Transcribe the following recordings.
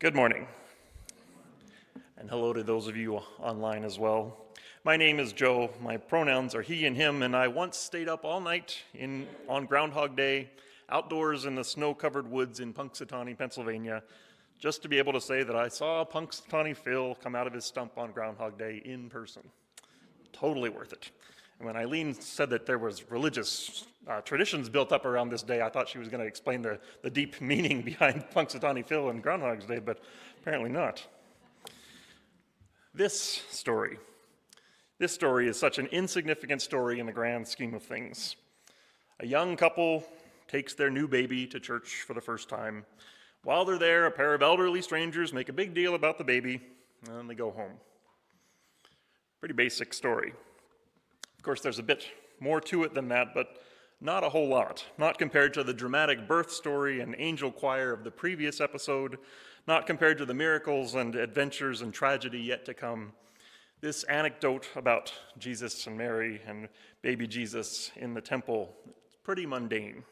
Good morning, and hello to those of you online as well. My name is Joe, my pronouns are he and him, and I once stayed up all night on Groundhog Day, outdoors in the snow-covered woods in Punxsutawney, Pennsylvania, just to be able to say that I saw Punxsutawney Phil come out of his stump on Groundhog Day in person. Totally worth it. And when Eileen said that there was religious traditions built up around this day, I thought she was going to explain the deep meaning behind Punxsutawney Phil and Groundhog's Day, but apparently not. This story is such an insignificant story in the grand scheme of things. A young couple takes their new baby to church for the first time. While they're there, a pair of elderly strangers make a big deal about the baby, and then they go home. Pretty basic story. Of course, there's a bit more to it than that, but not a whole lot. Not compared to the dramatic birth story and angel choir of the previous episode, not compared to the miracles and adventures and tragedy yet to come. This anecdote about Jesus and Mary and baby Jesus in the temple is pretty mundane.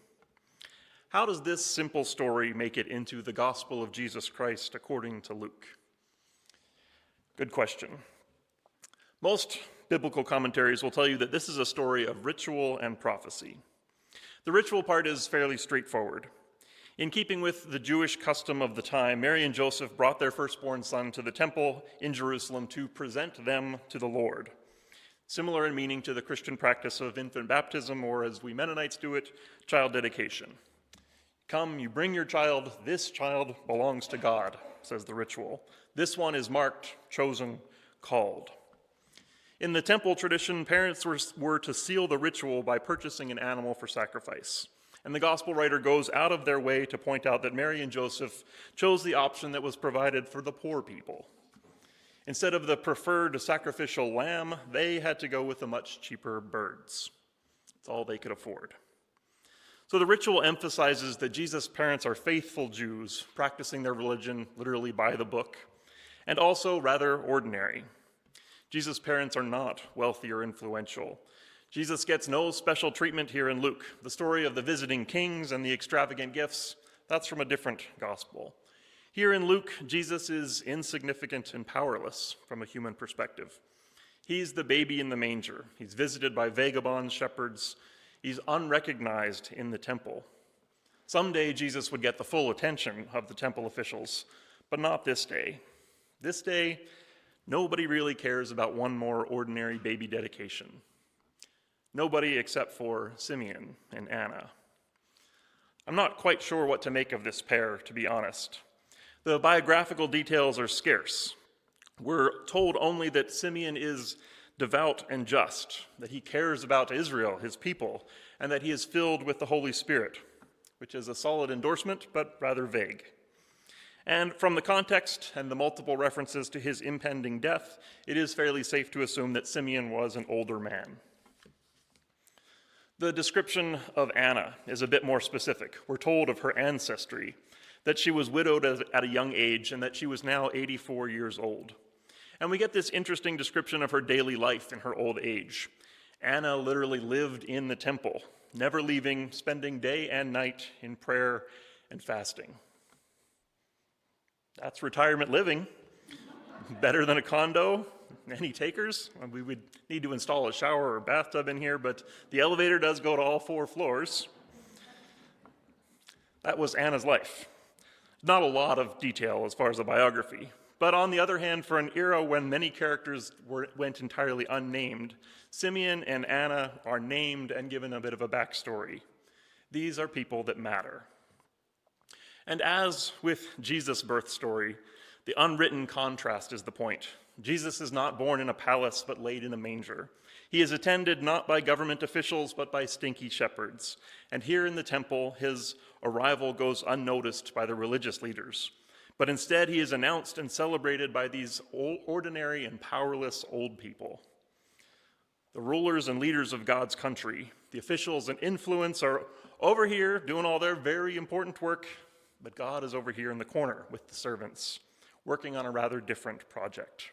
How does this simple story make it into the gospel of Jesus Christ according to Luke? Good question. Most biblical commentaries will tell you that this is a story of ritual and prophecy. The ritual part is fairly straightforward. In keeping with the Jewish custom of the time, Mary and Joseph brought their firstborn son to the temple in Jerusalem to present them to the Lord. Similar in meaning to the Christian practice of infant baptism, or as we Mennonites do it, child dedication. Come, you bring your child. This child belongs to God, says the ritual. This one is marked, chosen, called. In the temple tradition, parents were to seal the ritual by purchasing an animal for sacrifice. And the gospel writer goes out of their way to point out that Mary and Joseph chose the option that was provided for the poor people. Instead of the preferred sacrificial lamb, they had to go with the much cheaper birds. It's all they could afford. So the ritual emphasizes that Jesus' parents are faithful Jews, practicing their religion literally by the book, and also rather ordinary. Jesus' parents are not wealthy or influential. Jesus gets no special treatment here in Luke. The story of the visiting kings and the extravagant gifts, that's from a different gospel. Here in Luke, Jesus is insignificant and powerless from a human perspective. He's the baby in the manger. He's visited by vagabond shepherds. He's unrecognized in the temple. Someday Jesus would get the full attention of the temple officials, but not this day. This day, nobody really cares about one more ordinary baby dedication. Nobody except for Simeon and Anna. I'm not quite sure what to make of this pair, to be honest. The biographical details are scarce. We're told only that Simeon is devout and just, that he cares about Israel, his people, and that he is filled with the Holy Spirit, which is a solid endorsement, but rather vague. And from the context and the multiple references to his impending death, it is fairly safe to assume that Simeon was an older man. The description of Anna is a bit more specific. We're told of her ancestry, that she was widowed at a young age and that she was now 84 years old. And we get this interesting description of her daily life in her old age. Anna literally lived in the temple, never leaving, spending day and night in prayer and fasting. That's retirement living. Better than a condo. Any takers? We would need to install a shower or bathtub in here, but the elevator does go to all 4 floors. That was Anna's life. Not a lot of detail as far as a biography, but on the other hand, for an era when many characters went entirely unnamed, Simeon and Anna are named and given a bit of a backstory. These are people that matter. And as with Jesus' birth story, the unwritten contrast is the point. Jesus is not born in a palace, but laid in a manger. He is attended not by government officials, but by stinky shepherds. And here in the temple, his arrival goes unnoticed by the religious leaders. But instead, he is announced and celebrated by these ordinary and powerless old people. The rulers and leaders of God's country, the officials and influence are over here doing all their very important work, but God is over here in the corner with the servants, working on a rather different project.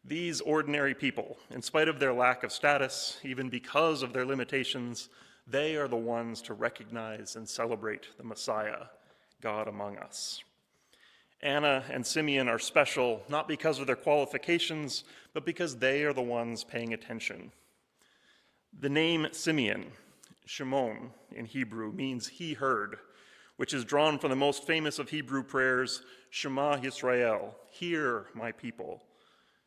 These ordinary people, in spite of their lack of status, even because of their limitations, they are the ones to recognize and celebrate the Messiah, God among us. Anna and Simeon are special, not because of their qualifications, but because they are the ones paying attention. The name Simeon, Shimon in Hebrew, means he heard, which is drawn from the most famous of Hebrew prayers, Shema Yisrael, hear my people.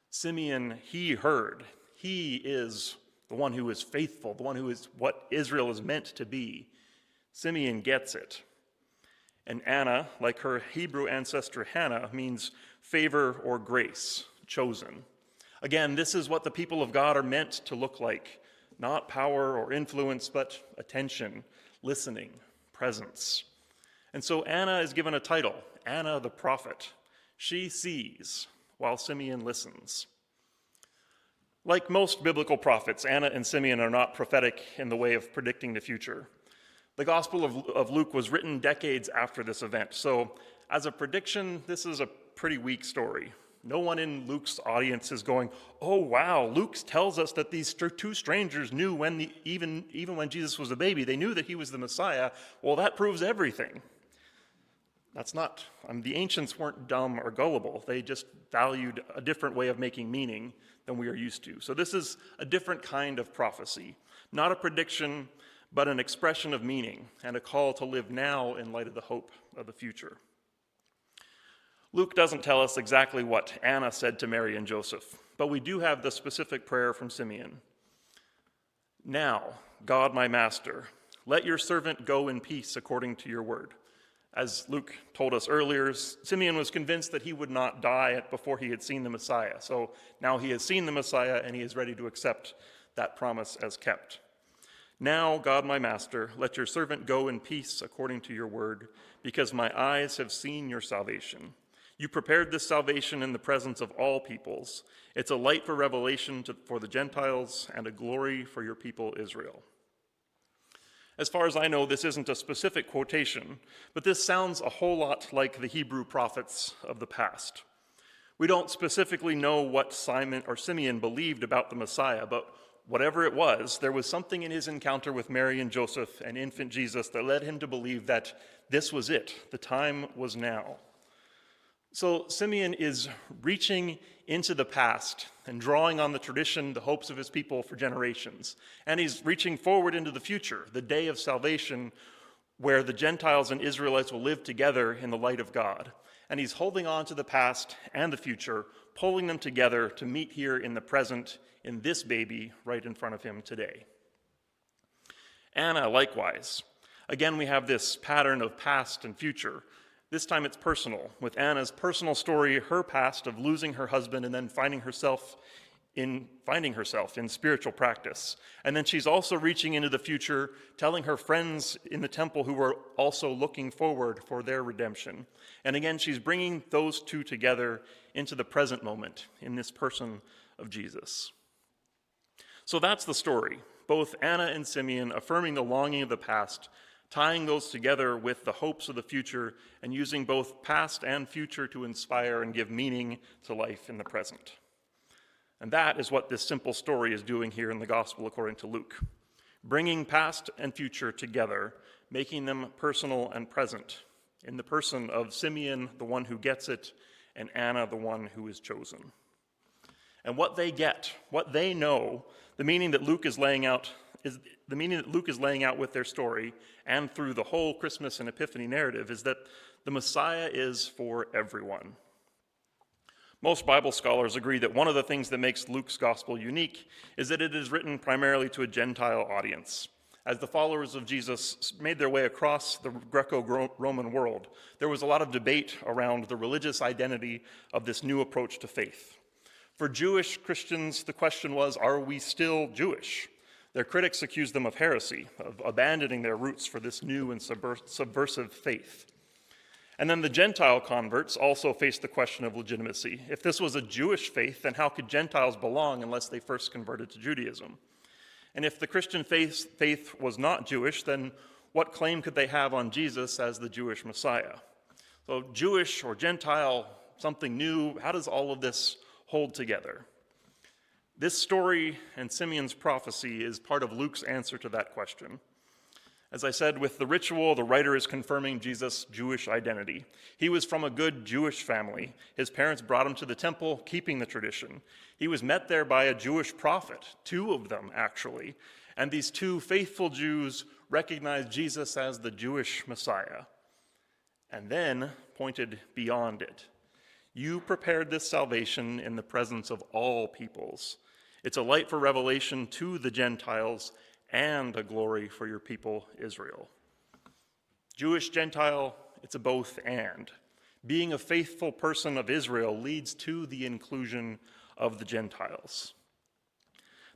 Simeon, he heard. He is the one who is faithful, the one who is what Israel is meant to be. Simeon gets it. And Anna, like her Hebrew ancestor Hannah, means favor or grace, chosen. Again, this is what the people of God are meant to look like. Not power or influence, but attention, listening, presence. And so Anna is given a title, Anna the prophet. She sees while Simeon listens. Like most biblical prophets, Anna and Simeon are not prophetic in the way of predicting the future. The Gospel of Luke was written decades after this event, so as a prediction, this is a pretty weak story. No one in Luke's audience is going, oh wow, Luke tells us that these two strangers knew even when Jesus was a baby, they knew that he was the Messiah. Well, that proves everything. That's not, the ancients weren't dumb or gullible. They just valued a different way of making meaning than we are used to. So this is a different kind of prophecy, not a prediction, but an expression of meaning and a call to live now in light of the hope of the future. Luke doesn't tell us exactly what Anna said to Mary and Joseph, but we do have the specific prayer from Simeon. Now, God my master, let your servant go in peace according to your word. As Luke told us earlier, Simeon was convinced that he would not die before he had seen the Messiah. So now he has seen the Messiah and he is ready to accept that promise as kept. Now, God my master, let your servant go in peace according to your word, because my eyes have seen your salvation. You prepared this salvation in the presence of all peoples. It's a light for revelation for the Gentiles and a glory for your people Israel. As far as I know, this isn't a specific quotation, but this sounds a whole lot like the Hebrew prophets of the past. We don't specifically know what Simeon believed about the Messiah, but whatever it was, there was something in his encounter with Mary and Joseph and infant Jesus that led him to believe that this was it. The time was now. So Simeon is reaching into the past and drawing on the tradition, the hopes of his people for generations. And he's reaching forward into the future, the day of salvation, where the Gentiles and Israelites will live together in the light of God. And he's holding on to the past and the future, pulling them together to meet here in the present, in this baby right in front of him today. Anna, likewise. Again, we have this pattern of past and future. This time it's personal, with Anna's personal story, her past of losing her husband and then finding herself in spiritual practice. And then she's also reaching into the future, telling her friends in the temple who were also looking forward for their redemption. And again, she's bringing those two together into the present moment in this person of Jesus. So that's the story, both Anna and Simeon affirming the longing of the past, tying those together with the hopes of the future, and using both past and future to inspire and give meaning to life in the present. And that is what this simple story is doing here in the Gospel according to Luke, bringing past and future together, making them personal and present, in the person of Simeon, the one who gets it, and Anna, the one who is chosen. And what they get, what they know, the meaning that Luke is laying out with their story and through the whole Christmas and Epiphany narrative is that the Messiah is for everyone. Most Bible scholars agree that one of the things that makes Luke's gospel unique is that it is written primarily to a Gentile audience. As the followers of Jesus made their way across the Greco-Roman world, there was a lot of debate around the religious identity of this new approach to faith. For Jewish Christians, the question was, are we still Jewish? Their critics accused them of heresy, of abandoning their roots for this new and subversive faith. And then the Gentile converts also faced the question of legitimacy. If this was a Jewish faith, then how could Gentiles belong unless they first converted to Judaism? And if the Christian faith was not Jewish, then what claim could they have on Jesus as the Jewish Messiah? So Jewish or Gentile, something new, how does all of this hold together? This story and Simeon's prophecy is part of Luke's answer to that question. As I said, with the ritual, the writer is confirming Jesus' Jewish identity. He was from a good Jewish family. His parents brought him to the temple, keeping the tradition. He was met there by a Jewish prophet, two of them actually, and these two faithful Jews recognized Jesus as the Jewish Messiah, and then pointed beyond it. You prepared this salvation in the presence of all peoples. It's a light for revelation to the Gentiles and a glory for your people, Israel. Jewish, Gentile, it's a both and. Being a faithful person of Israel leads to the inclusion of the Gentiles.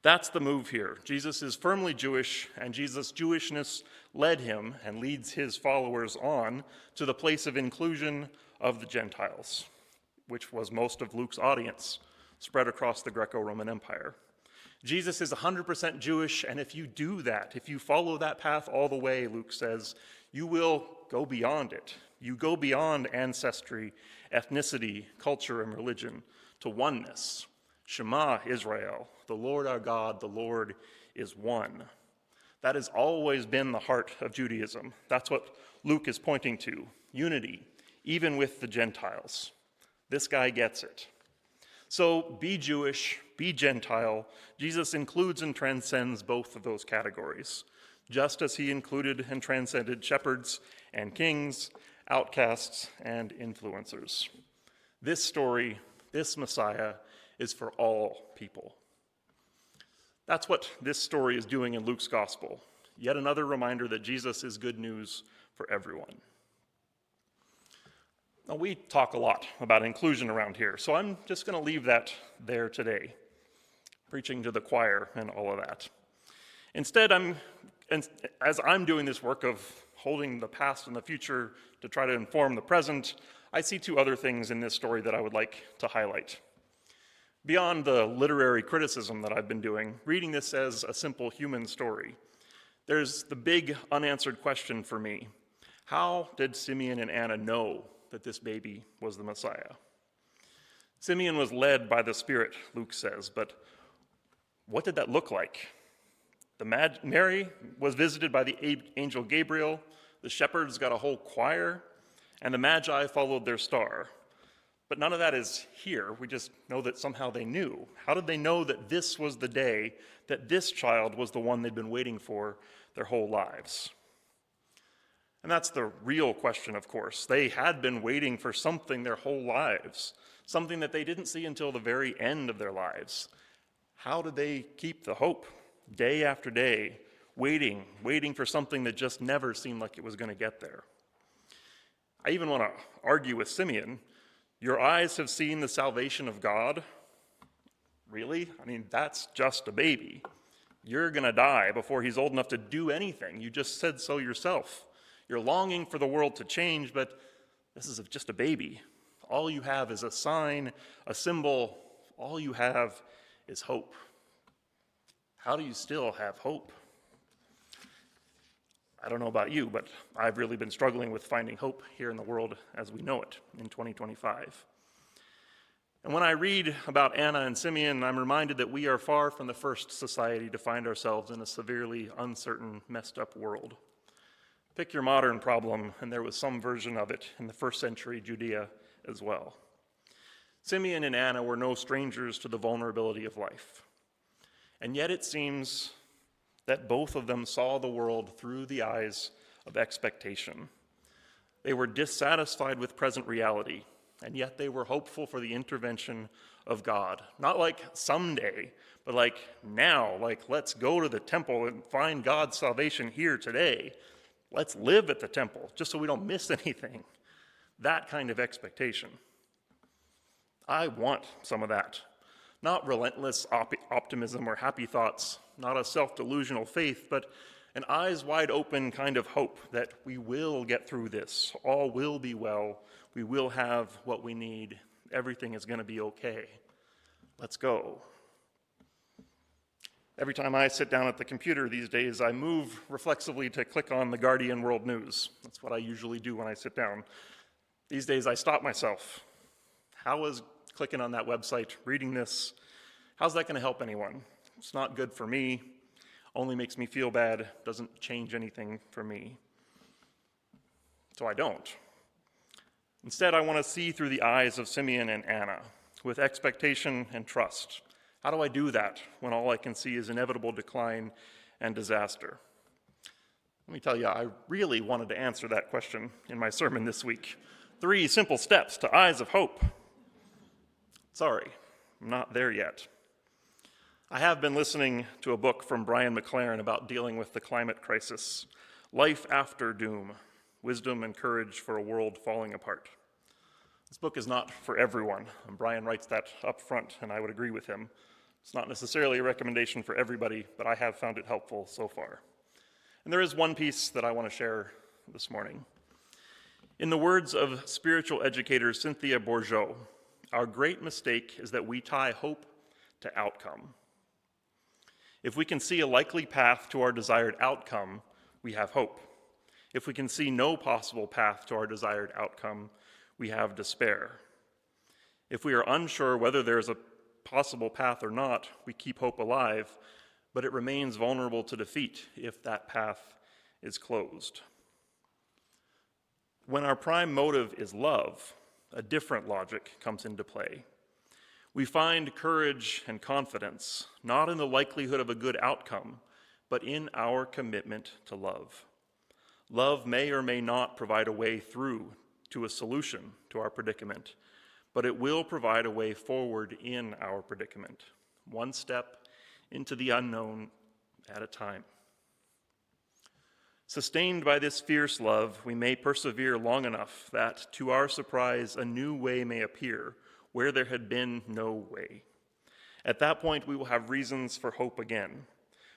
That's the move here. Jesus is firmly Jewish, and Jesus' Jewishness led him and leads his followers on to the place of inclusion of the Gentiles, which was most of Luke's audience, spread across the Greco-Roman Empire. Jesus is 100% Jewish, and if you do that, if you follow that path all the way, Luke says, you will go beyond it. You go beyond ancestry, ethnicity, culture, and religion to oneness. Shema Israel, the Lord our God, the Lord is one. That has always been the heart of Judaism. That's what Luke is pointing to, unity, even with the Gentiles. This guy gets it. So be Jewish, be Gentile. Jesus includes and transcends both of those categories, just as he included and transcended shepherds and kings, outcasts and influencers. This story, this Messiah, is for all people. That's what this story is doing in Luke's gospel. Yet another reminder that Jesus is good news for everyone. Now, we talk a lot about inclusion around here, so I'm just going to leave that there today, preaching to the choir and all of that. Instead, as I'm doing this work of holding the past and the future to try to inform the present, I see two other things in this story that I would like to highlight. Beyond the literary criticism that I've been doing, reading this as a simple human story, there's the big unanswered question for me. How did Simeon and Anna know that this baby was the Messiah? Simeon was led by the Spirit, Luke says, but what did that look like? Mary was visited by the angel Gabriel, the shepherds got a whole choir, and the Magi followed their star. But none of that is here. We just know that somehow they knew. How did they know that this was the day, that this child was the one they'd been waiting for their whole lives? And that's the real question, of course. They had been waiting for something their whole lives, something that they didn't see until the very end of their lives. How did they keep the hope day after day, waiting for something that just never seemed like it was going to get there? I even want to argue with Simeon. Your eyes have seen the salvation of God? Really? I mean, that's just a baby. You're going to die before he's old enough to do anything. You just said so yourself. You're longing for the world to change, but this is just a baby. All you have is a sign, a symbol. All you have is hope. How do you still have hope? I don't know about you, but I've really been struggling with finding hope here in the world as we know it in 2025. And when I read about Anna and Simeon, I'm reminded that we are far from the first society to find ourselves in a severely uncertain, messed up world. Pick your modern problem, and there was some version of it in the first century Judea as well. Simeon and Anna were no strangers to the vulnerability of life. And yet it seems that both of them saw the world through the eyes of expectation. They were dissatisfied with present reality, and yet they were hopeful for the intervention of God. Not like someday, but like now, like let's go to the temple and find God's salvation here today. Let's live at the temple, just so we don't miss anything. That kind of expectation. I want some of that. Not relentless optimism or happy thoughts, not a self-delusional faith, but an eyes wide open kind of hope that we will get through this. All will be well. We will have what we need. Everything is going to be okay. Let's go. Every time I sit down at the computer these days, I move reflexively to click on the Guardian World News. That's what I usually do when I sit down. These days I stop myself. How is clicking on that website, reading this, how's that going to help anyone? It's not good for me. only makes me feel bad, doesn't change anything for me. So I don't. Instead, I want to see through the eyes of Simeon and Anna with expectation and trust. How do I do that when all I can see is inevitable decline and disaster? Let me tell you, I really wanted to answer that question in my sermon this week. 3 simple steps to eyes of hope. Sorry, I'm not there yet. I have been listening to a book from Brian McLaren about dealing with the climate crisis, Life After Doom, Wisdom and Courage for a World Falling Apart. This book is not for everyone, and Brian writes that up front, and I would agree with him. It's not necessarily a recommendation for everybody, but I have found it helpful so far. And there is one piece that I want to share this morning. In the words of spiritual educator Cynthia Bourgeau, our great mistake is that we tie hope to outcome. If we can see a likely path to our desired outcome, we have hope. If we can see no possible path to our desired outcome, we have despair. If we are unsure whether there is a possible path or not, we keep hope alive, but it remains vulnerable to defeat if that path is closed. When our prime motive is love, a different logic comes into play. We find courage and confidence, not in the likelihood of a good outcome, but in our commitment to love. Love may or may not provide a way through to a solution to our predicament, but it will provide a way forward in our predicament, one step into the unknown at a time. Sustained by this fierce love, we may persevere long enough that, to our surprise, a new way may appear where there had been no way. At that point, we will have reasons for hope again.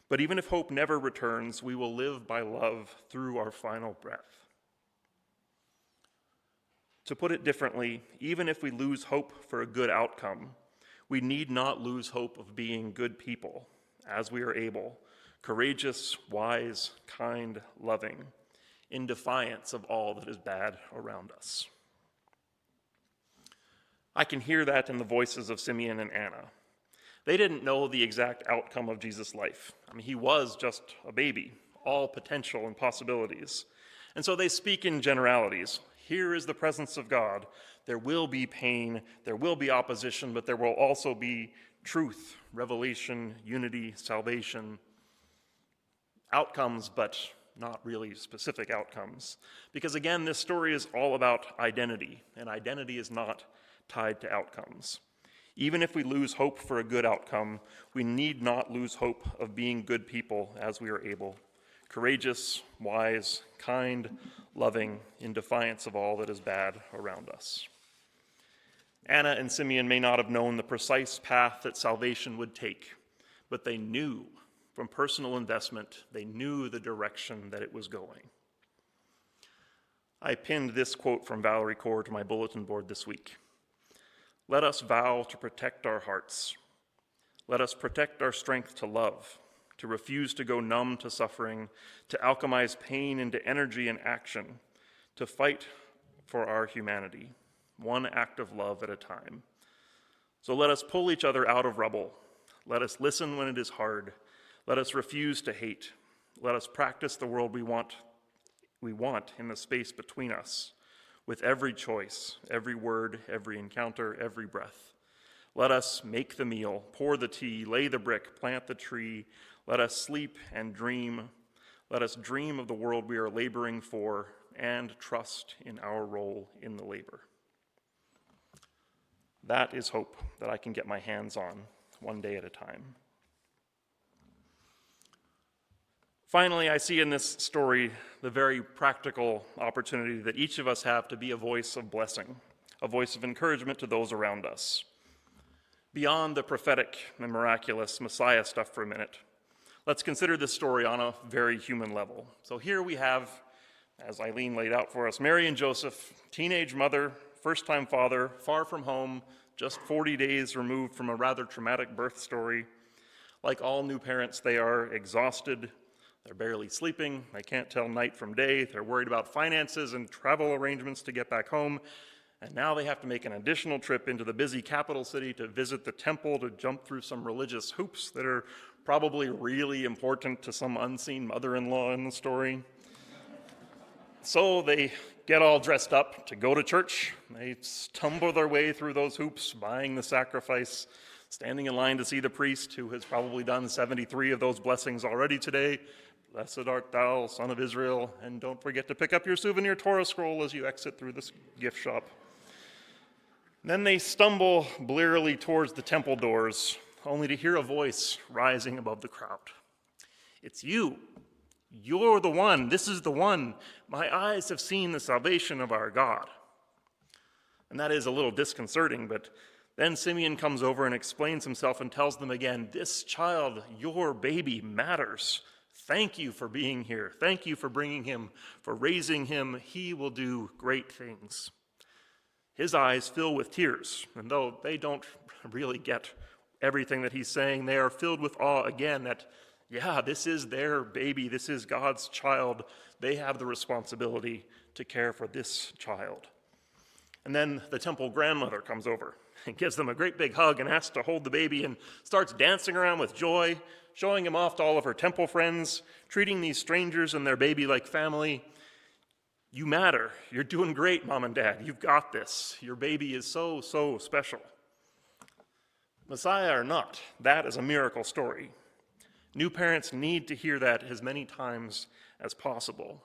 But even if hope never returns, we will live by love through our final breath. To put it differently, even if we lose hope for a good outcome, we need not lose hope of being good people, as we are able, courageous, wise, kind, loving, in defiance of all that is bad around us. I can hear that in the voices of Simeon and Anna. They didn't know the exact outcome of Jesus' life. He was just a baby, all potential and possibilities. And so they speak in generalities. Here is the presence of God. There will be pain, there will be opposition, but there will also be truth, revelation, unity, salvation. Outcomes, but not really specific outcomes. Because again, this story is all about identity, and identity is not tied to outcomes. Even if we lose hope for a good outcome, we need not lose hope of being good people as we are able. Courageous, wise, kind, loving, in defiance of all that is bad around us. Anna and Simeon may not have known the precise path that salvation would take, but they knew from personal investment, they knew the direction that it was going. I pinned this quote from Valerie Kaur to my bulletin board this week. Let us vow to protect our hearts. Let us protect our strength to love, to refuse to go numb to suffering, to alchemize pain into energy and action, to fight for our humanity, one act of love at a time. So let us pull each other out of rubble. Let us listen when it is hard. Let us refuse to hate. Let us practice the world we want in the space between us, with every choice, every word, every encounter, every breath. Let us make the meal, pour the tea, lay the brick, plant the tree. Let us sleep and dream. Let us dream of the world we are laboring for and trust in our role in the labor. That is hope that I can get my hands on, one day at a time. Finally, I see in this story the very practical opportunity that each of us have to be a voice of blessing, a voice of encouragement to those around us. Beyond the prophetic and miraculous Messiah stuff for a minute, let's consider this story on a very human level. So here we have, as Eileen laid out for us, Mary and Joseph, teenage mother, first-time father, far from home, just 40 days removed from a rather traumatic birth story. Like all new parents, they are exhausted. They're barely sleeping. They can't tell night from day. They're worried about finances and travel arrangements to get back home. And now they have to make an additional trip into the busy capital city to visit the temple, to jump through some religious hoops that are probably really important to some unseen mother-in-law in the story. So they get all dressed up to go to church. They stumble their way through those hoops, buying the sacrifice, standing in line to see the priest who has probably done 73 of those blessings already today. Blessed art thou, son of Israel, and don't forget to pick up your souvenir Torah scroll as you exit through this gift shop. Then they stumble blearily towards the temple doors, only to hear a voice rising above the crowd. It's you. You're the one. This is the one. My eyes have seen the salvation of our God. And that is a little disconcerting, but then Simeon comes over and explains himself and tells them again, this child, your baby, matters. Thank you for being here. Thank you for bringing him, for raising him. He will do great things. His eyes fill with tears, and though they don't really get everything that he's saying, they are filled with awe again that, yeah, this is their baby, this is God's child. They have the responsibility to care for this child. And then the temple grandmother comes over and gives them a great big hug and asks to hold the baby and starts dancing around with joy, showing him off to all of her temple friends, treating these strangers and their baby like family. You matter. You're doing great, Mom and Dad. You've got this. Your baby is so, so special. Messiah or not, that is a miracle story. New parents need to hear that as many times as possible.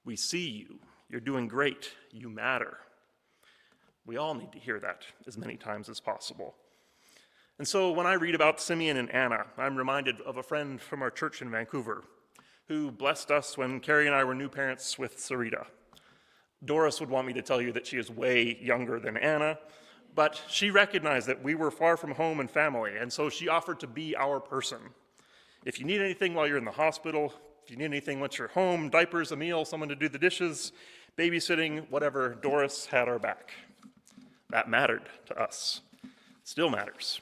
We see you. You're doing great. You matter. We all need to hear that as many times as possible. And so when I read about Simeon and Anna, I'm reminded of a friend from our church in Vancouver who blessed us when Carrie and I were new parents with Sarita. Doris would want me to tell you that she is way younger than Anna, but she recognized that we were far from home and family, and so she offered to be our person. If you need anything while you're in the hospital, if you need anything once you're home, diapers, a meal, someone to do the dishes, babysitting, whatever, Doris had our back. That mattered to us. Still matters.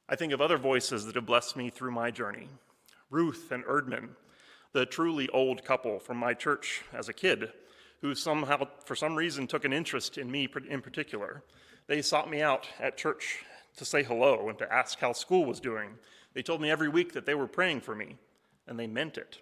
I think of other voices that have blessed me through my journey. Ruth and Erdman, the truly old couple from my church as a kid, who somehow, for some reason, took an interest in me in particular. They sought me out at church to say hello and to ask how school was doing. They told me every week that they were praying for me, and they meant it.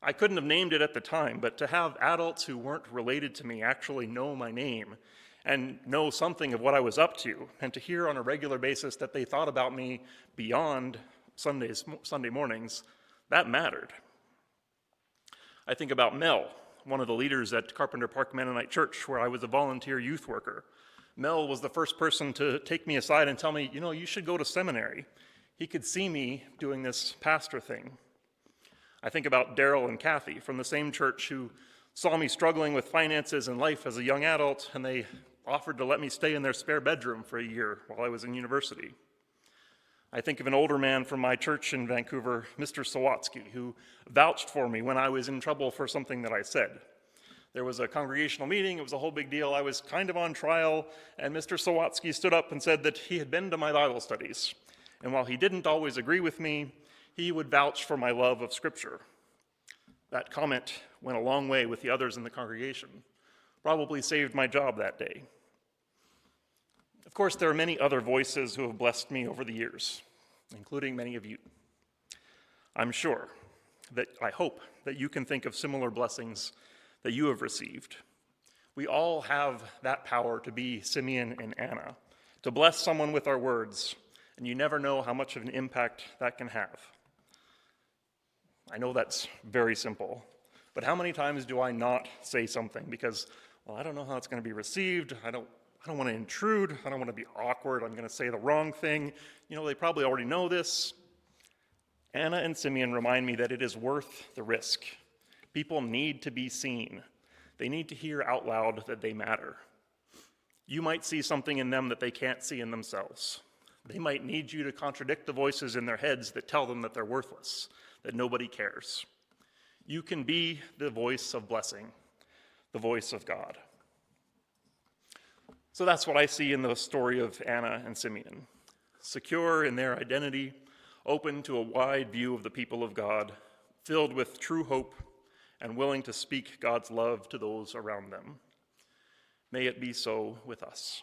I couldn't have named it at the time, but to have adults who weren't related to me actually know my name and know something of what I was up to, and to hear on a regular basis that they thought about me beyond Sunday mornings, that mattered. I think about Mel, one of the leaders at Carpenter Park Mennonite Church, where I was a volunteer youth worker. Mel was the first person to take me aside and tell me, you should go to seminary. He could see me doing this pastor thing. I think about Daryl and Kathy from the same church who saw me struggling with finances and life as a young adult, and they offered to let me stay in their spare bedroom for a year while I was in university. I think of an older man from my church in Vancouver, Mr. Sawatsky, who vouched for me when I was in trouble for something that I said. There was a congregational meeting, it was a whole big deal, I was kind of on trial, and Mr. Sawatsky stood up and said that he had been to my Bible studies, and while he didn't always agree with me, he would vouch for my love of Scripture. That comment went a long way with the others in the congregation, probably saved my job that day. Of course, there are many other voices who have blessed me over the years, including many of you. I'm sure that I hope that you can think of similar blessings that you have received. We all have that power to be Simeon and Anna, to bless someone with our words, and you never know how much of an impact that can have. I know that's very simple, but how many times do I not say something because, I don't know how it's going to be received, I don't want to intrude, I don't want to be awkward, I'm going to say the wrong thing, they probably already know this. Anna and Simeon remind me that it is worth the risk. People need to be seen. They need to hear out loud that they matter. You might see something in them that they can't see in themselves. They might need you to contradict the voices in their heads that tell them that they're worthless, that nobody cares. You can be the voice of blessing, the voice of God. So that's what I see in the story of Anna and Simeon. Secure in their identity, open to a wide view of the people of God, filled with true hope, and willing to speak God's love to those around them. May it be so with us.